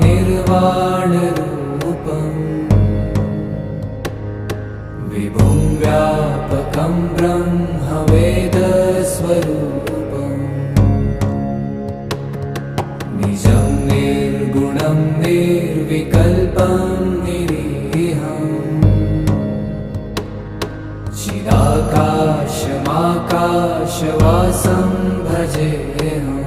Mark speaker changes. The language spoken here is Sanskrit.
Speaker 1: निर्वाणरूपम् विभुं व्यापकं ब्रह्मवेदस्वरूपम् निजं निर्गुणं निर्विकल्पं निरीहम् चिदाकाशमाकाशवासं भजेऽहम्